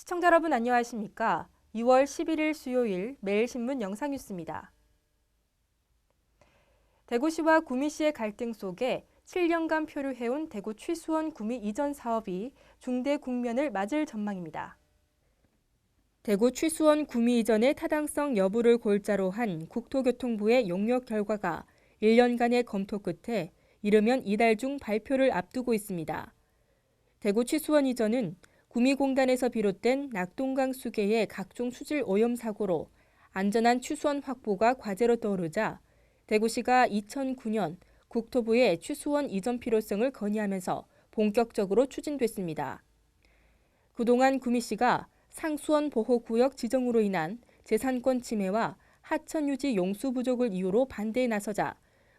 시청자 여러분 안녕하십니까? 2월 11일 수요일 매일신문 영상뉴스입니다. 대구시와 구미시의 갈등 속에 7년간 표류해온 대구 취수원 구미 이전 사업이 중대 국면을 맞을 전망입니다. 대구 취수원 구미 이전의 타당성 여부를 골자로 한 국토교통부의 용역 결과가 1년간의 검토 끝에 이르면 이달 중 발표를 앞두고 있습니다. 대구 취수원 이전은 구미공단에서 비롯된 낙동강 수계의 각종 수질 오염 사고로 안전한 취수원 확보가 과제로 떠오르자 대구시가 2009년 국토부에 취수원 이전 필요성을 건의하면서 본격적으로 추진됐습니다. 그동안 구미시가 상수원 보호구역 지정으로 인한 재산권 침해와 하천 유지 용수 부족을 이유로 반대에 나서자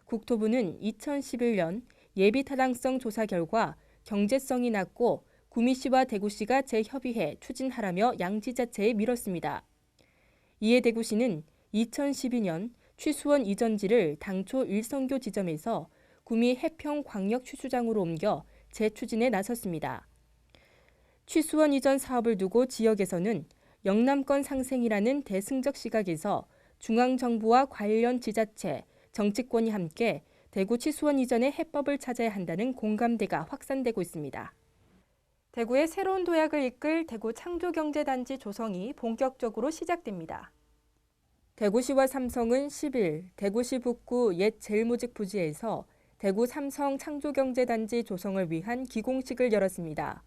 국토부는 2011년 예비 타당성 조사 결과 경제성이 낮고 구미시와 대구시가 재협의해 추진하라며 양지자체에 밀었습니다. 이에 대구시는 2012년 취수원 이전지를 당초 일성교 지점에서 구미 해평광역 취수장으로 옮겨 재추진에 나섰습니다. 취수원 이전 사업을 두고 지역에서는 영남권 상생이라는 대승적 시각에서 중앙정부와 관련 지자체, 정치권이 함께 대구 취수원 이전의 해법을 찾아야 한다는 공감대가 확산되고 있습니다. 대구의 새로운 도약을 이끌 대구 창조경제단지 조성이 본격적으로 시작됩니다. 대구시와 삼성은 10일 대구시 북구 옛 제일모직 부지에서 대구 삼성 창조경제단지 조성을 위한 기공식을 열었습니다.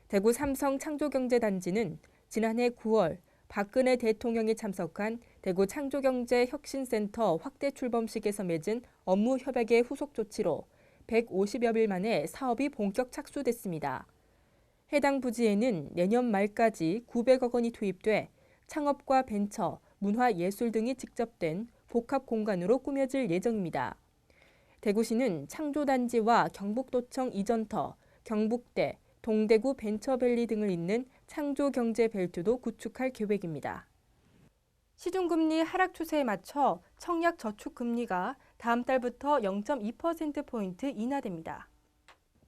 대구 삼성 창조경제단지는 지난해 9월 박근혜 대통령이 참석한 대구 창조경제혁신센터 확대 출범식에서 맺은 업무 협약의 후속 조치로 150여일 만에 사업이 본격 착수됐습니다. 해당 부지에는 내년 말까지 900억 원이 투입돼 창업과 벤처, 문화, 예술 등이 직접된 복합 공간으로 꾸며질 예정입니다. 대구시는 창조단지와 경북도청 이전터, 경북대, 동대구 벤처밸리 등을 잇는 창조경제벨트도 구축할 계획입니다. 시중금리 하락 추세에 맞춰 청약저축금리가 다음 달부터 0.2%포인트 인하됩니다.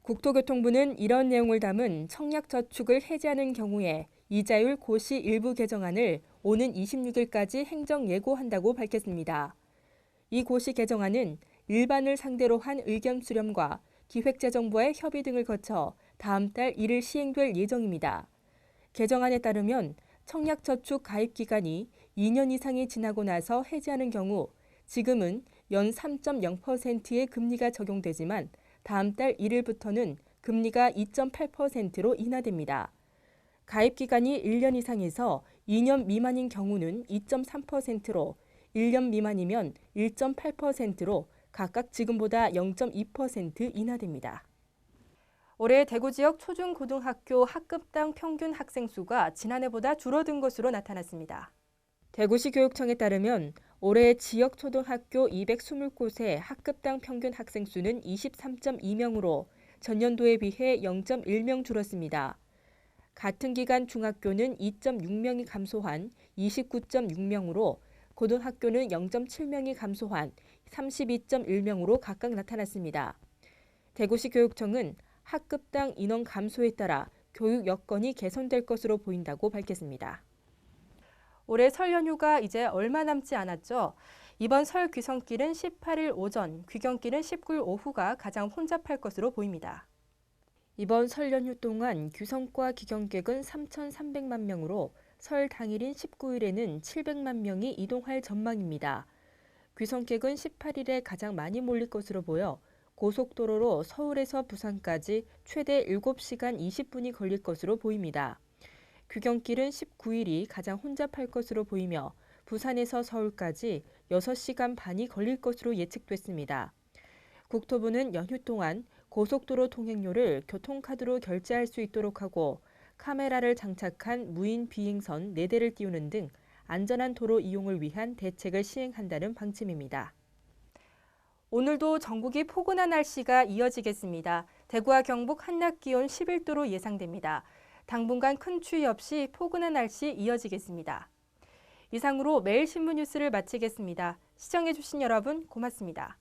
국토교통부는 이런 내용을 담은 청약저축을 해지하는 경우에 이자율 고시 일부 개정안을 오는 26일까지 행정 예고한다고 밝혔습니다. 이 고시 개정안은 일반을 상대로 한 의견 수렴과 기획재정부와의 협의 등을 거쳐 다음 달 1일 시행될 예정입니다. 개정안에 따르면 청약저축 가입 기간이 2년 이상이 지나고 나서 해지하는 경우 지금은 연 3.0%의 금리가 적용되지만 다음 달 1일부터는 금리가 2.8%로 인하됩니다. 가입 기간이 1년 이상에서 2년 미만인 경우는 2.3%로 1년 미만이면 1.8%로 각각 지금보다 0.2% 인하됩니다. 올해 대구 지역 초중고등학교 학급당 평균 학생 수가 지난해보다 줄어든 것으로 나타났습니다. 대구시 교육청에 따르면 올해 지역 초등학교 220곳의 학급당 평균 학생 수는 23.2명으로 전년도에 비해 0.1명 줄었습니다. 같은 기간 중학교는 2.6명이 감소한 29.6명으로 고등학교는 0.7명이 감소한 32.1명으로 각각 나타났습니다. 대구시 교육청은 학급당 인원 감소에 따라 교육 여건이 개선될 것으로 보인다고 밝혔습니다. 올해 설 연휴가 이제 얼마 남지 않았죠. 이번 설 귀성길은 18일 오전, 귀경길은 19일 오후가 가장 혼잡할 것으로 보입니다. 이번 설 연휴 동안 귀성과 귀경객은 3,300만 명으로 설 당일인 19일에는 700만 명이 이동할 전망입니다. 귀성객은 18일에 가장 많이 몰릴 것으로 보여 고속도로로 서울에서 부산까지 최대 7시간 20분이 걸릴 것으로 보입니다. 귀경길은 19일이 가장 혼잡할 것으로 보이며 부산에서 서울까지 6시간 반이 걸릴 것으로 예측됐습니다. 국토부는 연휴 동안 고속도로 통행료를 교통카드로 결제할 수 있도록 하고 카메라를 장착한 무인 비행선 4대를 띄우는 등 안전한 도로 이용을 위한 대책을 시행한다는 방침입니다. 오늘도 전국이 포근한 날씨가 이어지겠습니다. 대구와 경북 한낮 기온 11도로 예상됩니다. 당분간 큰 추위 없이 포근한 날씨 이어지겠습니다. 이상으로 매일신문 뉴스를 마치겠습니다. 시청해주신 여러분 고맙습니다.